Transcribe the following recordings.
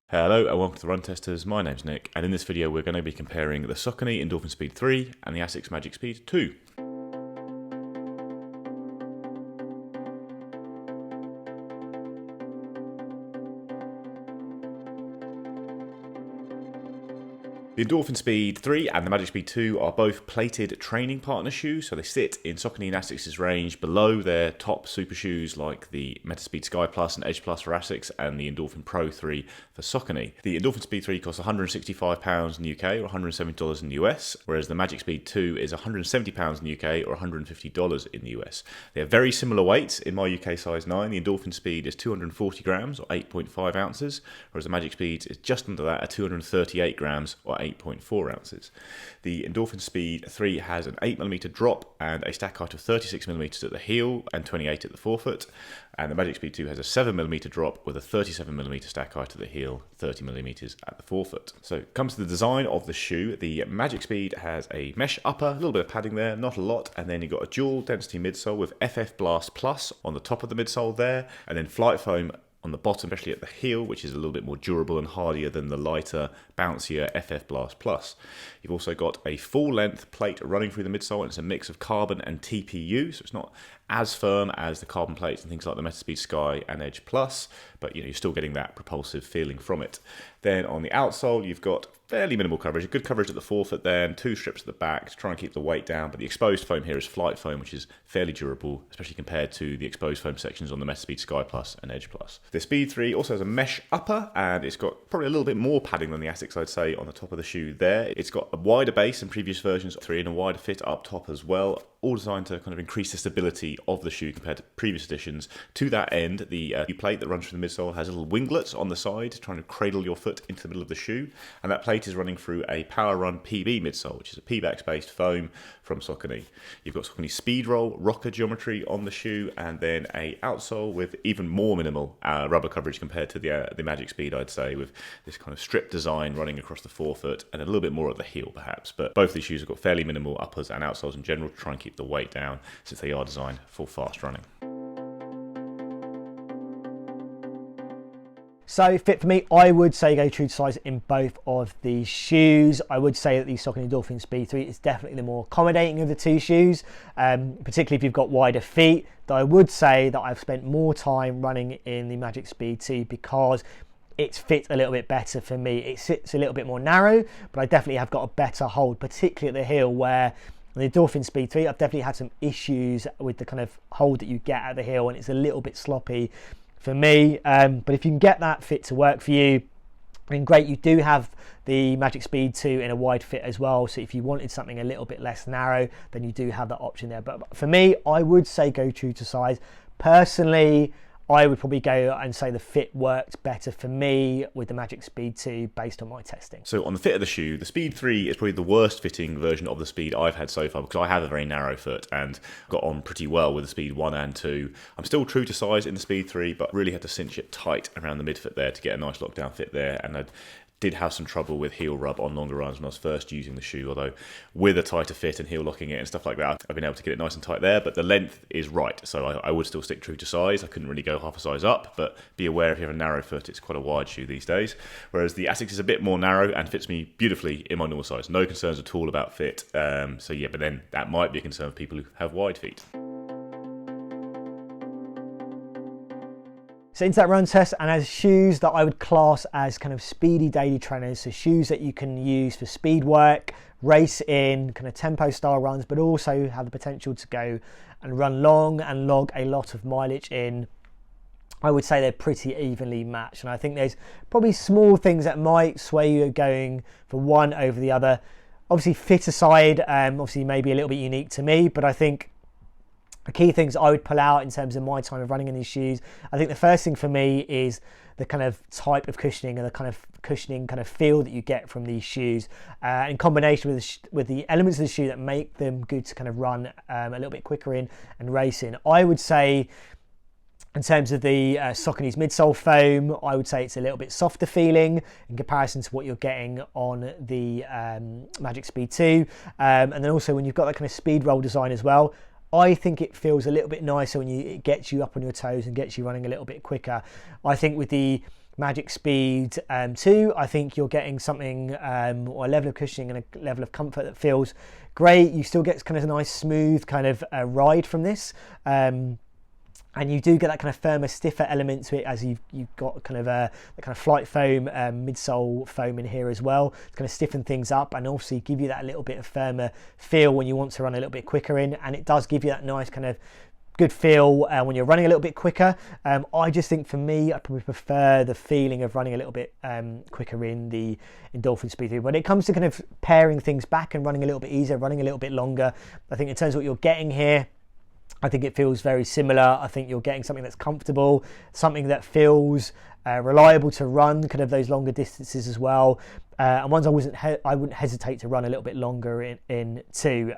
Hello and welcome to the Run Testers. My name's Nick, and in this video we're going to be comparing the Saucony Endorphin Speed 3 and the Asics Magic Speed 2. The Endorphin Speed 3 and the Magic Speed 2 are both plated training partner shoes, so they sit in Saucony and Asics' range below their top super shoes like the Metaspeed Sky Plus and Edge Plus for Asics and the Endorphin Pro 3 for Saucony. The Endorphin Speed 3 costs £165 in the UK or $170 in the US, whereas the Magic Speed 2 is £170 in the UK or $150 in the US. They have very similar weights. In my UK size 9, the Endorphin Speed is 240 grams or 8.5 ounces, whereas the Magic Speed is just under that at 238 grams or 8.4 ounces. The Endorphin Speed 3 has an 8mm drop and a stack height of 36mm at the heel and 28 at the forefoot, and the Magic Speed 2 has a 7mm drop with a 37mm stack height at the heel, 30mm at the forefoot. So it comes to the design of the shoe. The Magic Speed has a mesh upper, a little bit of padding there, not a lot, and then you've got a dual density midsole with FF Blast Plus on the top of the midsole there, and then flight foam on the bottom, especially at the heel, which is a little bit more durable and hardier than the lighter, bouncier FF Blast Plus. You've also got a full-length plate running through the midsole, and it's a mix of carbon and TPU, so it's not as firm as the carbon plates and things like the Metaspeed Sky and Edge Plus, but you're still getting that propulsive feeling from it. Then on the outsole, you've got fairly minimal coverage, a good coverage at the forefoot there, and 2 strips at the back to try and keep the weight down, but the exposed foam here is flight foam, which is fairly durable, especially compared to the exposed foam sections on the Metaspeed Sky Plus and Edge Plus. The Speed 3 also has a mesh upper, and it's got probably a little bit more padding than the Asics, I'd say, on the top of the shoe there. It's got a wider base than previous versions, 3 and a wider fit up top as well, all designed to kind of increase the stability of the shoe compared to previous editions. To that end, the plate that runs through the midsole has little winglets on the side, trying to cradle your foot into the middle of the shoe, and that plate is running through a Power Run PB midsole, which is a P-Bax-based foam from Saucony. You've got Saucony Speed Roll rocker geometry on the shoe, and then a outsole with even more minimal rubber coverage compared to the Magic Speed, I'd say, with this kind of strip design running across the forefoot and a little bit more at the heel, perhaps. But both these shoes have got fairly minimal uppers and outsoles in general to try and keep the weight down, since they are designed for fast running. So fit for me, I would say go true to size in both of these shoes. I would say that the Saucony Endorphin Speed 3 is definitely the more accommodating of the two shoes, particularly if you've got wider feet. Though I would say that I've spent more time running in the Magic Speed 2 because it's fit a little bit better for me. It sits a little bit more narrow, but I definitely have got a better hold, particularly at the heel, where the Endorphin Speed 3, I've definitely had some issues with the kind of hold that you get at the heel, and it's a little bit sloppy for me. But if you can get that fit to work for you, then great. You do have the Magic Speed 2 in a wide fit as well, so if you wanted something a little bit less narrow, then you do have that option there. But for me, I would say go true to size. Personally, I would probably go and say the fit worked better for me with the Magic Speed 2 based on my testing. So on the fit of the shoe, the Speed 3 is probably the worst fitting version of the Speed I've had so far, because I have a very narrow foot and got on pretty well with the Speed 1 and 2. I'm still true to size in the Speed 3, but really had to cinch it tight around the midfoot there to get a nice lockdown fit there, and I did have some trouble with heel rub on longer runs when I was first using the shoe, although with a tighter fit and heel locking it and stuff like that, I've been able to get it nice and tight there, but the length is right, so I would still stick true to size. I couldn't really go half a size up, but be aware if you have a narrow foot, it's quite a wide shoe these days, whereas the Asics is a bit more narrow and fits me beautifully in my normal size. No concerns at all about fit, so yeah, but then that might be a concern for people who have wide feet. So into that run test, and as shoes that I would class as kind of speedy daily trainers, so shoes that you can use for speed work, race in, kind of tempo style runs, but also have the potential to go and run long and log a lot of mileage in. I would say they're pretty evenly matched, and I think there's probably small things that might sway you going for one over the other. Obviously fit aside, obviously maybe a little bit unique to me, but I think the key things I would pull out in terms of my time of running in these shoes, I think the first thing for me is the kind of type of cushioning and the kind of cushioning kind of feel that you get from these shoes, in combination with the elements of the shoe that make them good to kind of run a little bit quicker in and race in. I would say in terms of the Saucony's midsole foam, I would say it's a little bit softer feeling in comparison to what you're getting on the Magic Speed 2. And then also when you've got that kind of speed roll design as well, I think it feels a little bit nicer when it gets you up on your toes and gets you running a little bit quicker. I think with the Magic Speed 2, I think you're getting something, or a level of cushioning and a level of comfort that feels great. You still get kind of a nice smooth kind of ride from this. And you do get that kind of firmer, stiffer element to it, as you've got kind of the kind of flight foam, midsole foam in here as well. It's going to stiffen things up and also give you that little bit of firmer feel when you want to run a little bit quicker in. And it does give you that nice kind of good feel when you're running a little bit quicker. I just think for me, I probably prefer the feeling of running a little bit quicker in the Endorphin Speed 3. When it comes to kind of paring things back and running a little bit easier, running a little bit longer, I think in terms of what you're getting here, I think it feels very similar. I think you're getting something that's comfortable, something that feels reliable to run kind of those longer distances as well, and ones I wouldn't hesitate to run a little bit longer in too.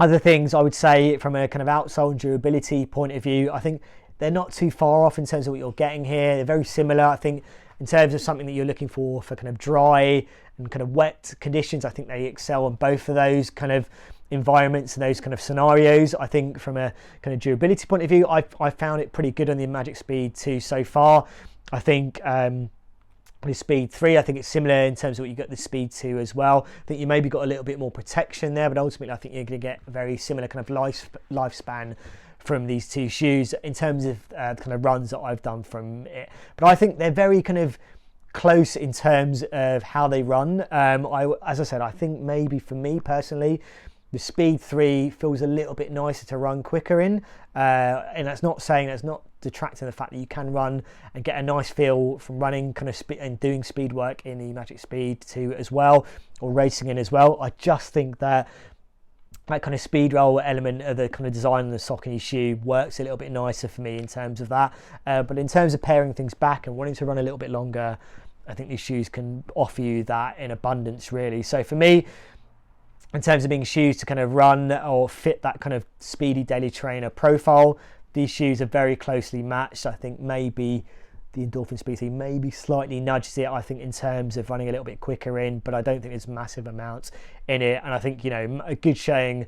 Other things I would say from a kind of outsole and durability point of view, I think they're not too far off in terms of what you're getting here. They're very similar. I think in terms of something that you're looking for kind of dry and kind of wet conditions, I think they excel on both of those kind of environments and those kind of scenarios. I think from a kind of durability point of view, I found it pretty good on the Magic Speed 2 so far. I think with Speed 3, I think it's similar in terms of what you got the Speed 2 as well. I think you maybe got a little bit more protection there, but ultimately I think you're going to get a very similar kind of lifespan from these two shoes in terms of the kind of runs that I've done from it. But I think they're very kind of close in terms of how they run. As I said, I think maybe for me personally, the Speed 3 feels a little bit nicer to run quicker in, and that's not detracting the fact that you can run and get a nice feel from running kind of and doing speed work in the Magic Speed 2 as well, or racing in as well. I just think that kind of speed roll element of the kind of design of the Saucony shoe works a little bit nicer for me in terms of that. But in terms of paring things back and wanting to run a little bit longer, I think these shoes can offer you that in abundance, really. So for me, in terms of being shoes to kind of run or fit that kind of speedy daily trainer profile, these shoes are very closely matched. I think maybe the Endorphin Speed 3 maybe slightly nudges it, I think, in terms of running a little bit quicker in, but I don't think there's massive amounts in it. And I think, you know, a good showing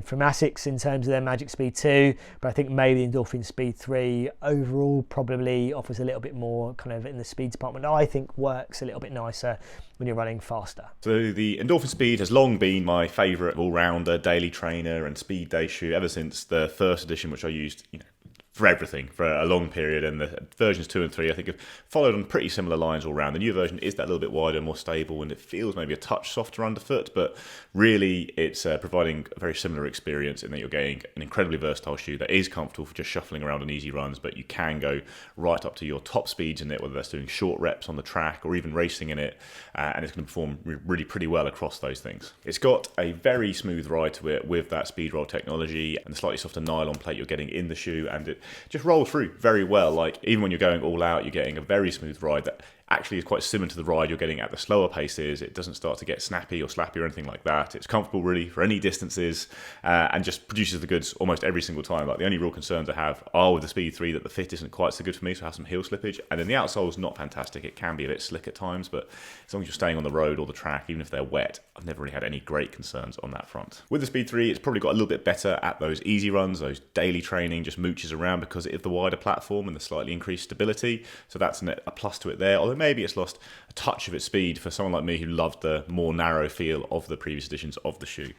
from Asics in terms of their Magic Speed 2, but I think maybe the Endorphin Speed 3 overall probably offers a little bit more kind of in the speed department. I think works a little bit nicer when you're running faster. So the Endorphin Speed has long been my favourite all-rounder, daily trainer and speed day shoe ever since the first edition, which I used, you know, for everything for a long period, and the versions 2 and 3 I think have followed on pretty similar lines all round. The new version is that little bit wider, more stable, and it feels maybe a touch softer underfoot, but really it's providing a very similar experience in that you're getting an incredibly versatile shoe that is comfortable for just shuffling around on easy runs, but you can go right up to your top speeds in it, whether that's doing short reps on the track or even racing in it, and it's going to perform really pretty well across those things. It's got a very smooth ride to it with that speed roll technology and the slightly softer nylon plate you're getting in the shoe, and it just rolls through very well. Like, even when you're going all out, you're getting a very smooth ride that actually is quite similar to the ride you're getting at the slower paces. It doesn't start to get snappy or slappy or anything like that. It's comfortable really for any distances, and just produces the goods almost every single time. Like, the only real concerns I have are with the Speed 3 that the fit isn't quite so good for me, so I have some heel slippage, and then the outsole is not fantastic. It can be a bit slick at times, but as long as you're staying on the road or the track, even if they're wet, I've never really had any great concerns on that front. With the Speed 3, it's probably got a little bit better at those easy runs, those daily training, just mooches around because of the wider platform and the slightly increased stability, so that's a plus to it there, although maybe it's lost a touch of its speed for someone like me who loved the more narrow feel of the previous editions of the shoe.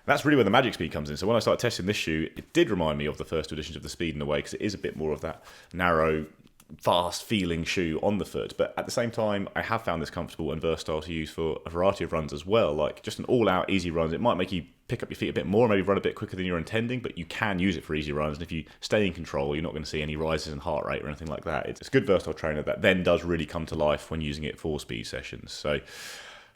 That's really where the Magic Speed comes in. So when I started testing this shoe, it did remind me of the first two editions of the Speed in a way, because it is a bit more of that narrow, fast feeling shoe on the foot, but at the same time I have found this comfortable and versatile to use for a variety of runs as well. Like, just an all-out easy runs, it might make you pick up your feet a bit more, maybe run a bit quicker than you're intending, but you can use it for easy runs, and if you stay in control, you're not going to see any rises in heart rate or anything like that. It's a good versatile trainer that then does really come to life when using it for speed sessions. So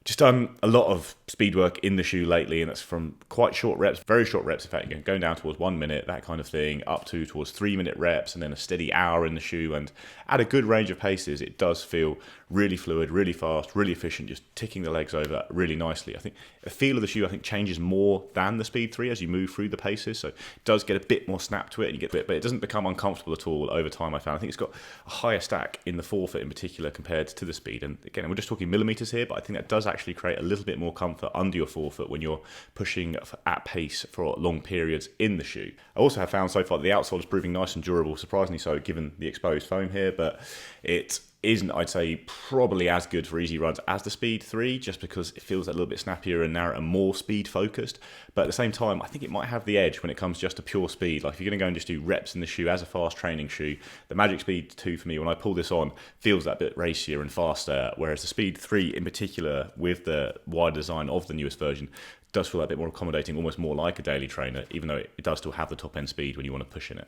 just done a lot of speed work in the shoe lately, and that's from quite short reps, very short reps, in fact, going down towards 1 minute, that kind of thing, up to towards 3 minute reps, and then a steady hour in the shoe. And at a good range of paces, it does feel really fluid, really fast, really efficient, just ticking the legs over really nicely. I think the feel of the shoe, changes more than the Speed 3 as you move through the paces, so it does get a bit more snap to it, and you get a bit, but it doesn't become uncomfortable at all over time, I found. I think it's got a higher stack in the forefoot in particular compared to the Speed, and again, we're just talking millimeters here, but I think that does actually create a little bit more comfort under your forefoot when you're pushing at pace for long periods in the shoe. I also have found so far the outsole is proving nice and durable, surprisingly so given the exposed foam here, but it isn't, I'd say, probably as good for easy runs as the Speed 3, just because it feels a little bit snappier and narrow and more speed focused. But at the same time, I think it might have the edge when it comes just to pure speed. Like if you're going to go and just do reps in the shoe as a fast training shoe, the Magic Speed 2 for me, when I pull this on, feels that bit racier and faster, whereas the Speed 3 in particular, with the wider design of the newest version, does feel a bit more accommodating, almost more like a daily trainer, even though it does still have the top end speed when you want to push in it.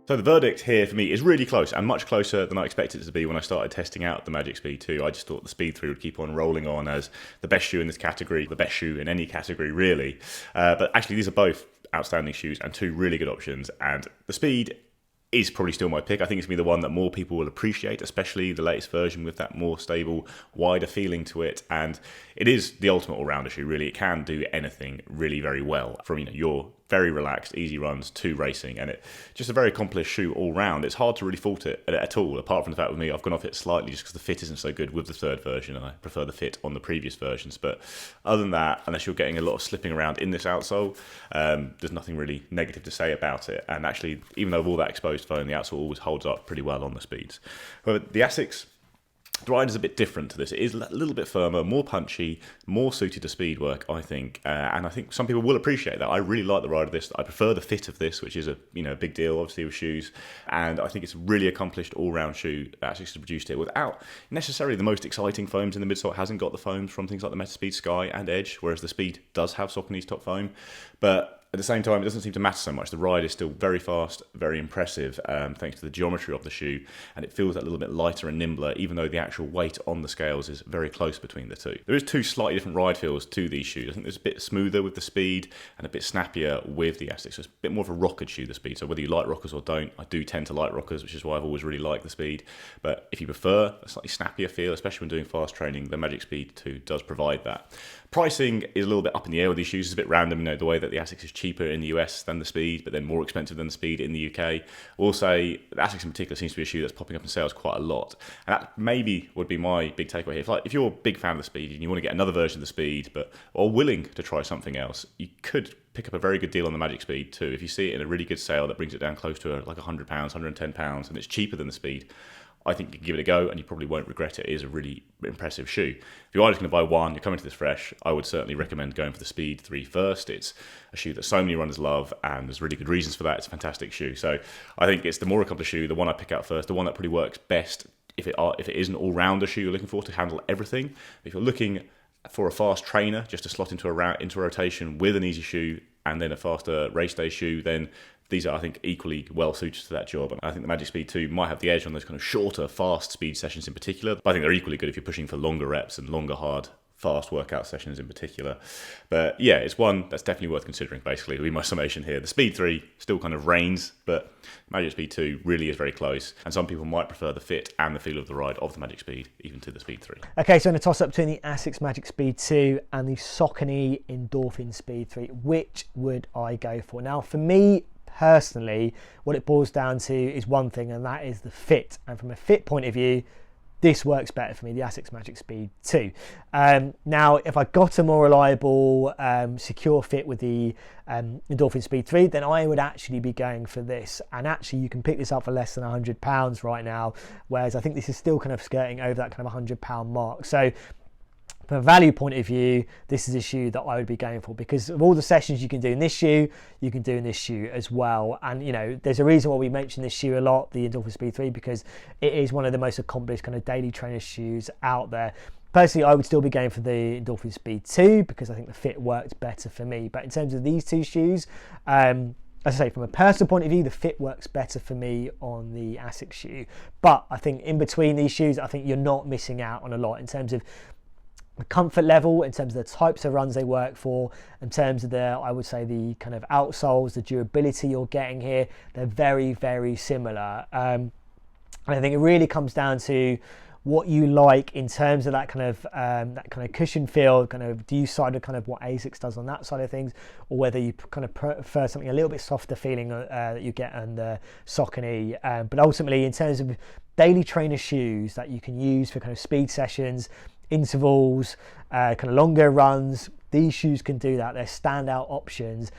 So the verdict here for me is really close, and much closer than I expected it to be when I started testing out the Magic Speed 2. I just thought the Speed 3 would keep on rolling on as the best shoe in this category, the best shoe in any category really. But actually these are both outstanding shoes and two really good options, and the Speed is probably still my pick. I think it's going to be the one that more people will appreciate, especially the latest version with that more stable, wider feeling to it. And it is the ultimate all-rounder shoe, really. It can do anything really very well, from your very relaxed, easy runs to racing, and it just a very accomplished shoe all round. It's hard to really fault it at all, apart from the fact with me, I've gone off it slightly just because the fit isn't so good with the third version, and I prefer the fit on the previous versions. But other than that, unless you're getting a lot of slipping around in this outsole, there's nothing really negative to say about it. And actually, even though all that exposed foam, the outsole always holds up pretty well on the Speeds. However, the Asics, the ride is a bit different to this. It is a little bit firmer, more punchy, more suited to speed work, I think. And I think some people will appreciate that. I really like the ride of this. I prefer the fit of this, which is a big deal, obviously, with shoes. And I think it's a really accomplished all-round shoe that Asics has produced it without necessarily the most exciting foams in the midsole. It hasn't got the foams from things like the Metaspeed Sky and Edge, whereas the Speed does have Saucony's top foam. But at the same time, it doesn't seem to matter so much. The ride is still very fast, very impressive, thanks to the geometry of the shoe, and it feels a little bit lighter and nimbler, even though the actual weight on the scales is very close between the two. There is two slightly different ride feels to these shoes. I think there's a bit smoother with the Speed and a bit snappier with the Asics. So it's a bit more of a rockered shoe, the Speed. So whether you like rockers or don't, I do tend to like rockers, which is why I've always really liked the Speed. But if you prefer a slightly snappier feel, especially when doing fast training, the Magic Speed 2 does provide that. Pricing is a little bit up in the air with these shoes. It's a bit random, the way that the Asics is cheaper in the US than the Speed, but then more expensive than the Speed in the UK. Also, the Asics in particular seems to be a shoe that's popping up in sales quite a lot. And that maybe would be my big takeaway here. If you're a big fan of the Speed and you want to get another version of the Speed, but are willing to try something else, you could pick up a very good deal on the Magic Speed too. If you see it in a really good sale that brings it down close to like £100, £110, and it's cheaper than the Speed, I think you can give it a go and you probably won't regret it. It is a really impressive shoe. If you are just going to buy one, you're coming to this fresh, I would certainly recommend going for the Speed 3 first. It's a shoe that so many runners love, and there's really good reasons for that. It's a fantastic shoe. So I think it's the more accomplished shoe, the one I pick out first, the one that probably works best if it is an all-rounder shoe you're looking for to handle everything. If you're looking for a fast trainer just to slot into a rotation with an easy shoe and then a faster race day shoe, then these are, I think, equally well suited to that job. And I think the Magic Speed 2 might have the edge on those kind of shorter, fast speed sessions in particular. But I think they're equally good if you're pushing for longer reps and longer, hard, fast workout sessions in particular. But yeah, it's one that's definitely worth considering, basically, would be my summation here. The Speed 3 still kind of reigns, but Magic Speed 2 really is very close. And some people might prefer the fit and the feel of the ride of the Magic Speed, even to the Speed 3. Okay, so in a toss-up between the Asics Magic Speed 2 and the Saucony Endorphin Speed 3, which would I go for? Now, for me, personally, what it boils down to is one thing, and that is the fit. And from a fit point of view, this works better for me, the Asics Magic Speed 2. Now, if I got a more reliable, secure fit with the Endorphin Speed 3, then I would actually be going for this. And actually, you can pick this up for less than £100 right now, whereas I think this is still kind of skirting over that kind of £100 mark. So from a value point of view, this is a shoe that I would be going for, because of all the sessions you can do in this shoe, you can do in this shoe as well. And there's a reason why we mention this shoe a lot, the Endorphin Speed 3, because it is one of the most accomplished kind of daily trainer shoes out there. Personally, I would still be going for the Endorphin Speed 2 because I think the fit works better for me. But in terms of these two shoes, as I say, from a personal point of view, the fit works better for me on the Asics shoe. But I think in between these shoes, I think you're not missing out on a lot in terms of the comfort level, in terms of the types of runs they work for, in terms of I would say the kind of outsoles, the durability you're getting here. They're very, very similar. And I think it really comes down to what you like in terms of that kind of cushion feel. Kind of, do you side with kind of what Asics does on that side of things, or whether you kind of prefer something a little bit softer feeling that you get on the Saucony. But ultimately, in terms of daily trainer shoes that you can use for kind of speed sessions, intervals, kind of longer runs, these shoes can do that. They're standout options.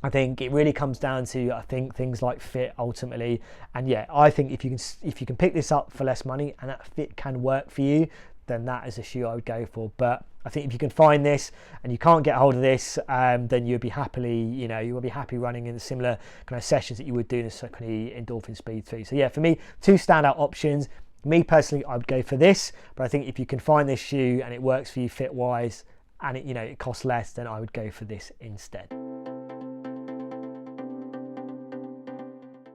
I think it really comes down to, I think, things like fit ultimately. And yeah, I think if you can pick this up for less money and that fit can work for you, then that is a shoe I would go for. But I think if you can find this and you can't get hold of this, then you'll be you will be happy running in the similar kind of sessions that you would do in the Saucony Endorphin Speed 3. So yeah, for me, two standout options. Me personally, I would go for this, but I think if you can find this shoe and it works for you fit wise and it costs less, then I would go for this instead.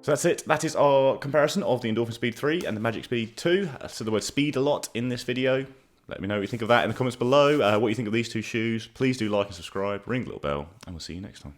So that's it. That is our comparison of the Endorphin Speed 3 and the Magic Speed 2. I said the word speed a lot in this video. Let me know what you think of that in the comments below. What you think of these two shoes. Please do like and subscribe, ring the little bell, and we'll see you next time.